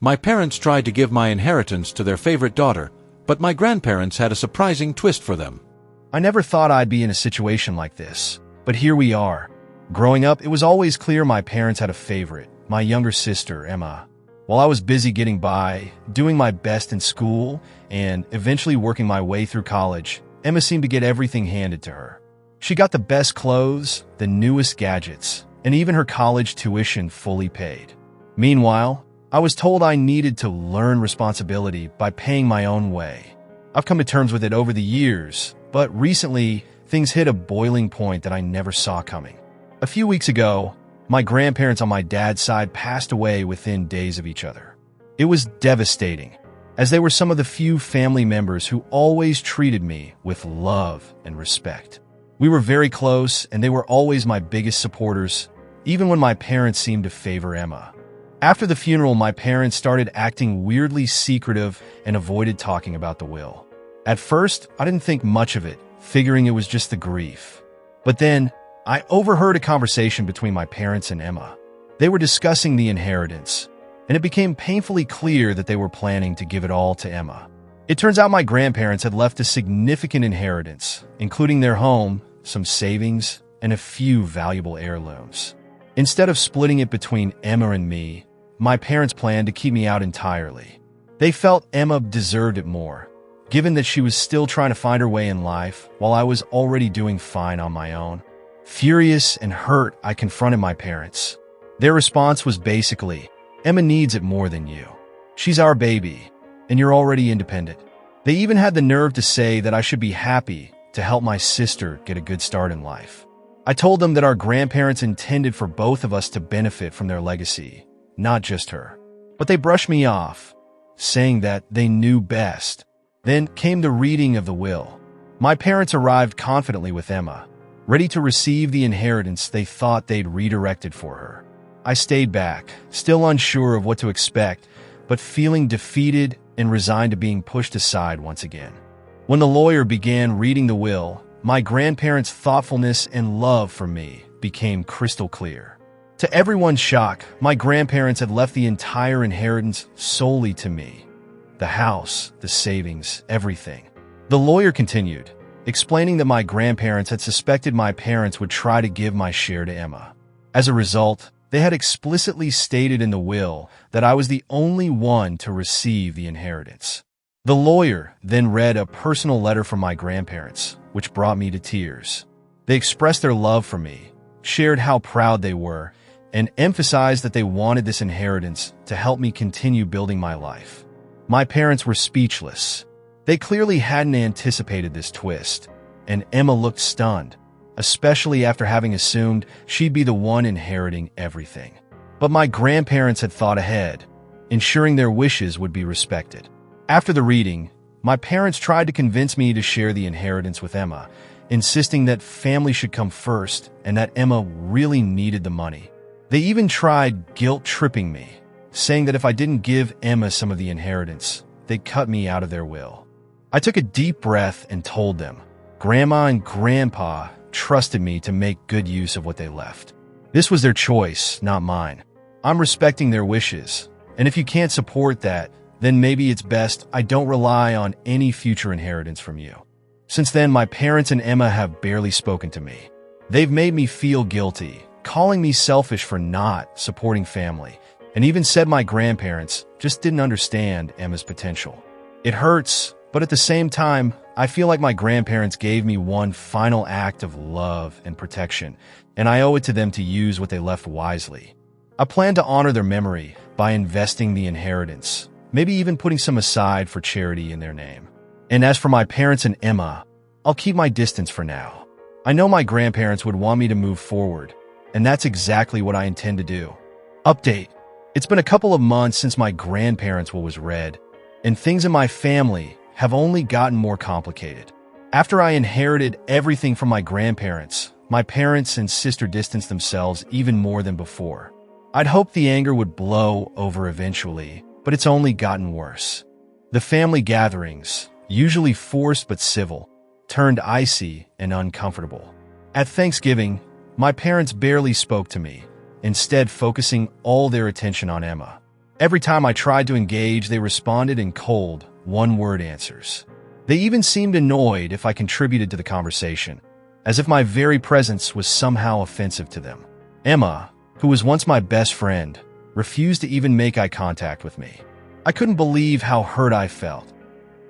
My parents tried to give my inheritance to their favorite daughter, but my grandparents had a surprising twist for them. I never thought I'd be in a situation like this, but here we are. Growing up, it was always clear my parents had a favorite, my younger sister, Emma. While I was busy getting by, doing my best in school, and eventually working my way through college, Emma seemed to get everything handed to her. She got the best clothes, the newest gadgets, and even her college tuition fully paid. Meanwhile, I was told I needed to learn responsibility by paying my own way. I've come to terms with it over the years, but recently, things hit a boiling point that I never saw coming. A few weeks ago, my grandparents on my dad's side passed away within days of each other. It was devastating, as they were some of the few family members who always treated me with love and respect. We were very close, and they were always my biggest supporters, even when my parents seemed to favor Emma. After the funeral, my parents started acting weirdly secretive and avoided talking about the will. At first, I didn't think much of it, figuring it was just the grief. But then, I overheard a conversation between my parents and Emma. They were discussing the inheritance, and it became painfully clear that they were planning to give it all to Emma. It turns out my grandparents had left a significant inheritance, including their home, some savings, and a few valuable heirlooms. Instead of splitting it between Emma and me, my parents planned to keep me out entirely. They felt Emma deserved it more, given that she was still trying to find her way in life while I was already doing fine on my own. Furious and hurt, I confronted my parents. Their response was basically, "Emma needs it more than you. She's our baby, and you're already independent." They even had the nerve to say that I should be happy to help my sister get a good start in life. I told them that our grandparents intended for both of us to benefit from their legacy, not just her. But they brushed me off, saying that they knew best. Then came the reading of the will. My parents arrived confidently with Emma, ready to receive the inheritance they thought they'd redirected for her. I stayed back, still unsure of what to expect, but feeling defeated and resigned to being pushed aside once again. When the lawyer began reading the will, my grandparents' thoughtfulness and love for me became crystal clear. To everyone's shock, my grandparents had left the entire inheritance solely to me. The house, the savings, everything. The lawyer continued, explaining that my grandparents had suspected my parents would try to give my share to Emma. As a result, they had explicitly stated in the will that I was the only one to receive the inheritance. The lawyer then read a personal letter from my grandparents, which brought me to tears. They expressed their love for me, shared how proud they were, and emphasized that they wanted this inheritance to help me continue building my life. My parents were speechless. They clearly hadn't anticipated this twist, and Emma looked stunned, especially after having assumed she'd be the one inheriting everything. But my grandparents had thought ahead, ensuring their wishes would be respected. After the reading, my parents tried to convince me to share the inheritance with Emma, insisting that family should come first and that Emma really needed the money. They even tried guilt-tripping me, saying that if I didn't give Emma some of the inheritance, they'd cut me out of their will. I took a deep breath and told them, Grandma and Grandpa trusted me to make good use of what they left. This was their choice, not mine. I'm respecting their wishes, and if you can't support that, then maybe it's best I don't rely on any future inheritance from you. Since then, my parents and Emma have barely spoken to me. They've made me feel guilty, calling me selfish for not supporting family, and even said my grandparents just didn't understand Emma's potential. It hurts, but at the same time, I feel like my grandparents gave me one final act of love and protection, and I owe it to them to use what they left wisely. I plan to honor their memory by investing the inheritance, maybe even putting some aside for charity in their name. And as for my parents and Emma, I'll keep my distance for now. I know my grandparents would want me to move forward, and that's exactly what I intend to do. Update. It's been a couple of months since my grandparents' will was read, and things in my family have only gotten more complicated. After I inherited everything from my grandparents, my parents and sister distanced themselves even more than before. I'd hoped the anger would blow over eventually, but it's only gotten worse. The family gatherings, usually forced but civil, turned icy and uncomfortable. At Thanksgiving, my parents barely spoke to me, instead focusing all their attention on Emma. Every time I tried to engage, they responded in cold, one-word answers. They even seemed annoyed if I contributed to the conversation, as if my very presence was somehow offensive to them. Emma, who was once my best friend, refused to even make eye contact with me. I couldn't believe how hurt I felt.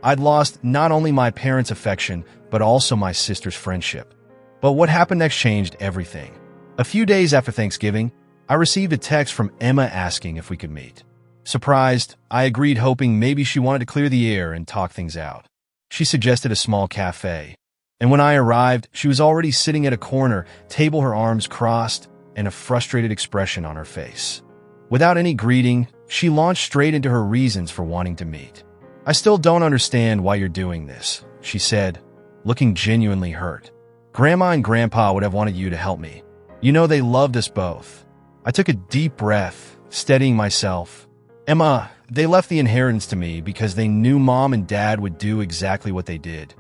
I'd lost not only my parents' affection, but also my sister's friendship. But what happened next changed everything. A few days after Thanksgiving, I received a text from Emma asking if we could meet. Surprised, I agreed, hoping maybe she wanted to clear the air and talk things out. She suggested a small cafe, and when I arrived, she was already sitting at a corner table, her arms crossed, and a frustrated expression on her face. Without any greeting, she launched straight into her reasons for wanting to meet. "I still don't understand why you're doing this," she said, looking genuinely hurt. "Grandma and Grandpa would have wanted you to help me. You know they loved us both." I took a deep breath, steadying myself. "Emma, they left the inheritance to me because they knew Mom and Dad would do exactly what they did.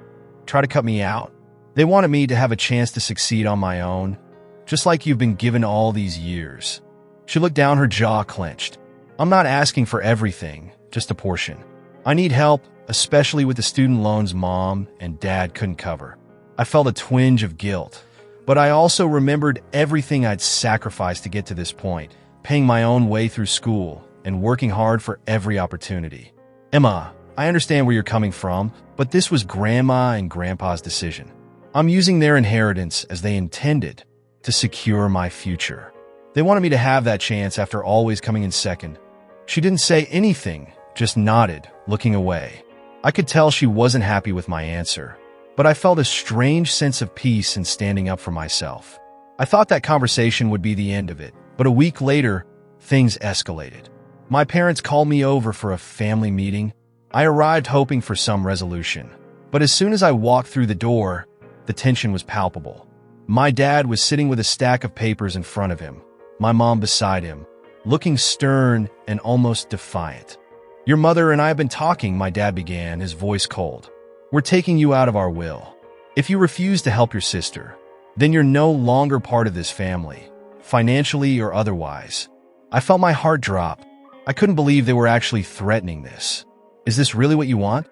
Try to cut me out. They wanted me to have a chance to succeed on my own, just like you've been given all these years." She looked down, her jaw clenched. "I'm not asking for everything, just a portion. I need help, especially with the student loans Mom and Dad couldn't cover." I felt a twinge of guilt, but I also remembered everything I'd sacrificed to get to this point, paying my own way through school and working hard for every opportunity. "Emma, I understand where you're coming from, but this was Grandma and Grandpa's decision. I'm using their inheritance as they intended to secure my future. They wanted me to have that chance after always coming in second." She didn't say anything, just nodded, looking away. I could tell she wasn't happy with my answer, but I felt a strange sense of peace in standing up for myself. I thought that conversation would be the end of it, but a week later, things escalated. My parents called me over for a family meeting. I arrived hoping for some resolution, but as soon as I walked through the door, the tension was palpable. My dad was sitting with a stack of papers in front of him, my mom beside him, looking stern and almost defiant. "Your mother and I have been talking," my dad began, his voice cold. "We're taking you out of our will. If you refuse to help your sister, then you're no longer part of this family, financially or otherwise." I felt my heart drop. I couldn't believe they were actually threatening this. "Is this really what you want?"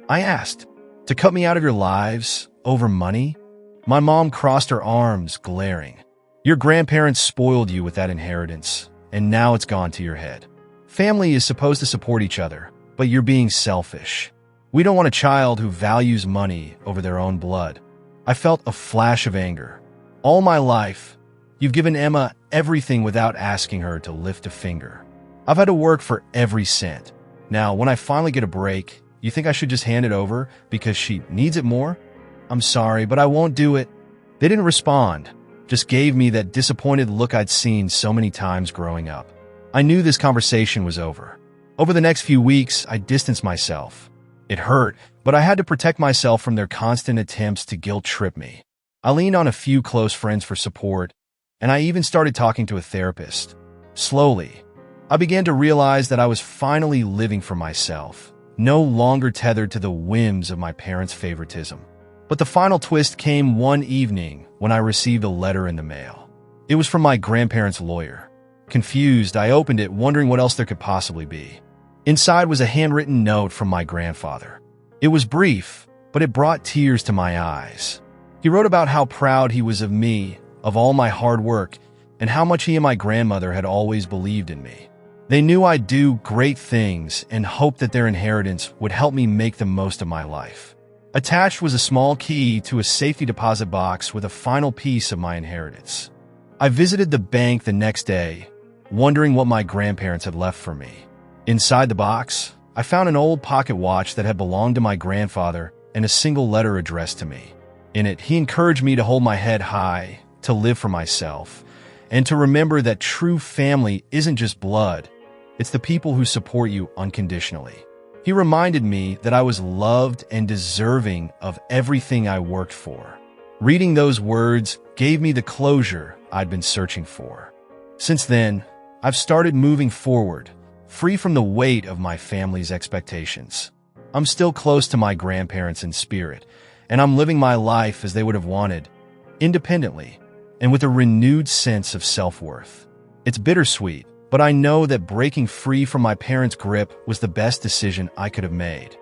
I asked. "To cut me out of your lives over money?" My mom crossed her arms, glaring. "Your grandparents spoiled you with that inheritance, and now it's gone to your head. Family is supposed to support each other, but you're being selfish. We don't want a child who values money over their own blood." I felt a flash of anger. "All my life, you've given Emma everything without asking her to lift a finger. I've had to work for every cent. Now, when I finally get a break, you think I should just hand it over because she needs it more? I'm sorry, but I won't do it." They didn't respond, just gave me that disappointed look I'd seen so many times growing up. I knew this conversation was over. Over the next few weeks, I distanced myself. It hurt, but I had to protect myself from their constant attempts to guilt-trip me. I leaned on a few close friends for support, and I even started talking to a therapist. Slowly, I began to realize that I was finally living for myself, no longer tethered to the whims of my parents' favoritism. But the final twist came one evening when I received a letter in the mail. It was from my grandparents' lawyer. Confused, I opened it, wondering what else there could possibly be. Inside was a handwritten note from my grandfather. It was brief, but it brought tears to my eyes. He wrote about how proud he was of me, of all my hard work, and how much he and my grandmother had always believed in me. They knew I'd do great things and hoped that their inheritance would help me make the most of my life. Attached was a small key to a safety deposit box with a final piece of my inheritance. I visited the bank the next day, wondering what my grandparents had left for me. Inside the box, I found an old pocket watch that had belonged to my grandfather and a single letter addressed to me. In it, he encouraged me to hold my head high, to live for myself, and to remember that true family isn't just blood, it's the people who support you unconditionally. He reminded me that I was loved and deserving of everything I worked for. Reading those words gave me the closure I'd been searching for. Since then, I've started moving forward, free from the weight of my family's expectations. I'm still close to my grandparents in spirit, and I'm living my life as they would have wanted, independently, and with a renewed sense of self-worth. It's bittersweet, but I know that breaking free from my parents' grip was the best decision I could have made.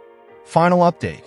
Final update.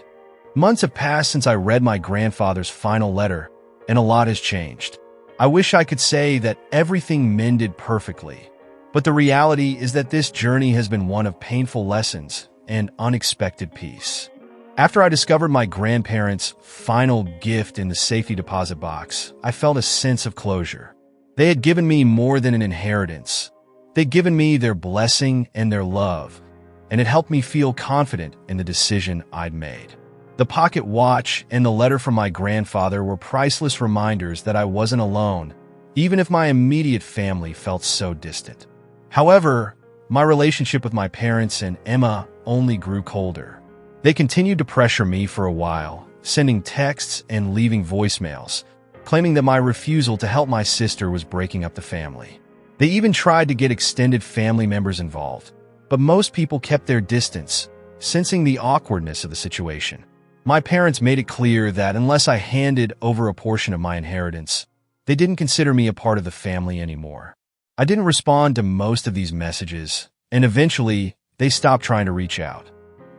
Months have passed since I read my grandfather's final letter, and a lot has changed. I wish I could say that everything mended perfectly, but the reality is that this journey has been one of painful lessons and unexpected peace. After I discovered my grandparents' final gift in the safety deposit box, I felt a sense of closure. They had given me more than an inheritance. They'd given me their blessing and their love, and it helped me feel confident in the decision I'd made. The pocket watch and the letter from my grandfather were priceless reminders that I wasn't alone, even if my immediate family felt so distant. However, my relationship with my parents and Emma only grew colder. They continued to pressure me for a while, sending texts and leaving voicemails, claiming that my refusal to help my sister was breaking up the family. They even tried to get extended family members involved, but most people kept their distance, sensing the awkwardness of the situation. My parents made it clear that unless I handed over a portion of my inheritance, they didn't consider me a part of the family anymore. I didn't respond to most of these messages, and eventually, they stopped trying to reach out.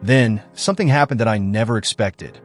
Then, something happened that I never expected.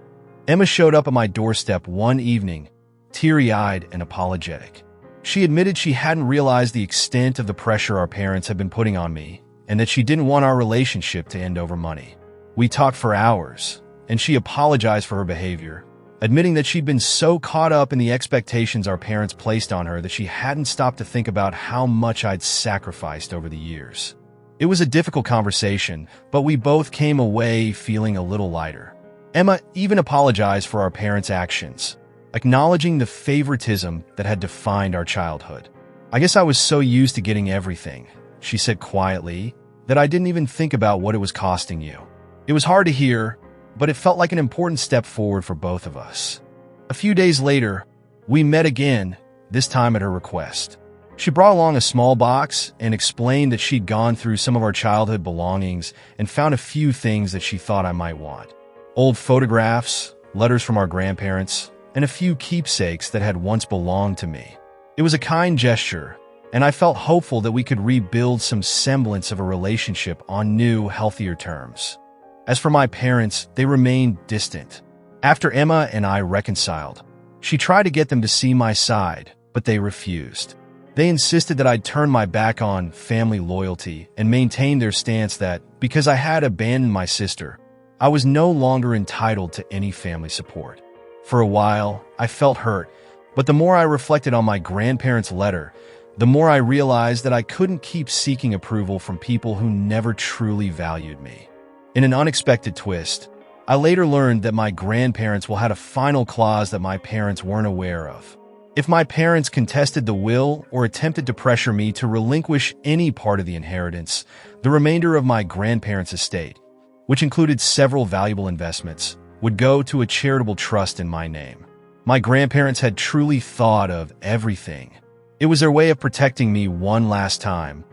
Emma showed up at my doorstep one evening, teary-eyed and apologetic. She admitted she hadn't realized the extent of the pressure our parents had been putting on me, and that she didn't want our relationship to end over money. We talked for hours, and she apologized for her behavior, admitting that she'd been so caught up in the expectations our parents placed on her that she hadn't stopped to think about how much I'd sacrificed over the years. It was a difficult conversation, but we both came away feeling a little lighter. Emma even apologized for our parents' actions, acknowledging the favoritism that had defined our childhood. "I guess I was so used to getting everything," she said quietly, "that I didn't even think about what it was costing you." It was hard to hear, but it felt like an important step forward for both of us. A few days later, we met again, this time at her request. She brought along a small box and explained that she'd gone through some of our childhood belongings and found a few things that she thought I might want. Old photographs, letters from our grandparents, and a few keepsakes that had once belonged to me. It was a kind gesture, and I felt hopeful that we could rebuild some semblance of a relationship on new, healthier terms. As for my parents, they remained distant. After Emma and I reconciled, she tried to get them to see my side, but they refused. They insisted that I'd turn my back on family loyalty and maintain their stance that, because I had abandoned my sister, I was no longer entitled to any family support. For a while, I felt hurt, but the more I reflected on my grandparents' letter, the more I realized that I couldn't keep seeking approval from people who never truly valued me. In an unexpected twist, I later learned that my grandparents will had a final clause that my parents weren't aware of. If my parents contested the will or attempted to pressure me to relinquish any part of the inheritance, the remainder of my grandparents' estate, which included several valuable investments, would go to a charitable trust in my name. My grandparents had truly thought of everything. It was their way of protecting me one last time,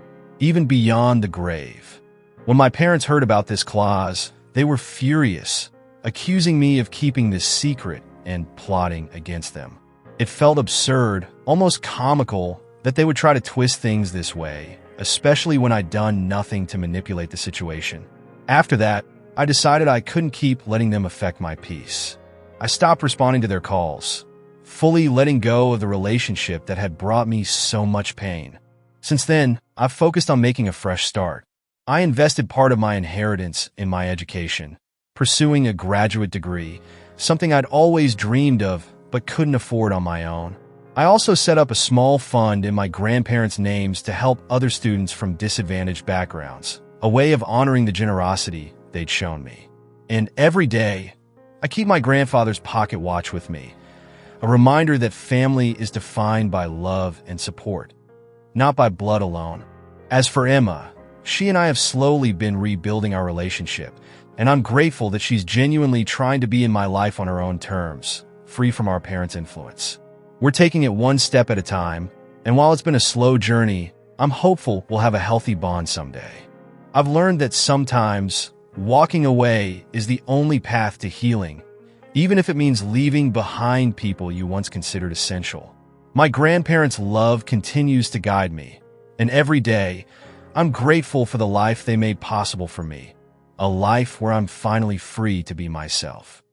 even beyond the grave. When my parents heard about this clause, they were furious, accusing me of keeping this secret and plotting against them. It felt absurd, almost comical, that they would try to twist things this way, especially when I'd done nothing to manipulate the situation. After that, I decided I couldn't keep letting them affect my peace. I stopped responding to their calls, fully letting go of the relationship that had brought me so much pain. Since then, I've focused on making a fresh start. I invested part of my inheritance in my education, pursuing a graduate degree, something I'd always dreamed of but couldn't afford on my own. I also set up a small fund in my grandparents' names to help other students from disadvantaged backgrounds, a way of honoring the generosity they'd shown me. And every day, I keep my grandfather's pocket watch with me, a reminder that family is defined by love and support, not by blood alone. As for Emma, she and I have slowly been rebuilding our relationship, and I'm grateful that she's genuinely trying to be in my life on her own terms, free from our parents' influence. We're taking it one step at a time, and while it's been a slow journey, I'm hopeful we'll have a healthy bond someday. I've learned that sometimes walking away is the only path to healing, even if it means leaving behind people you once considered essential. My grandparents' love continues to guide me, and every day, I'm grateful for the life they made possible for me. A life where I'm finally free to be myself.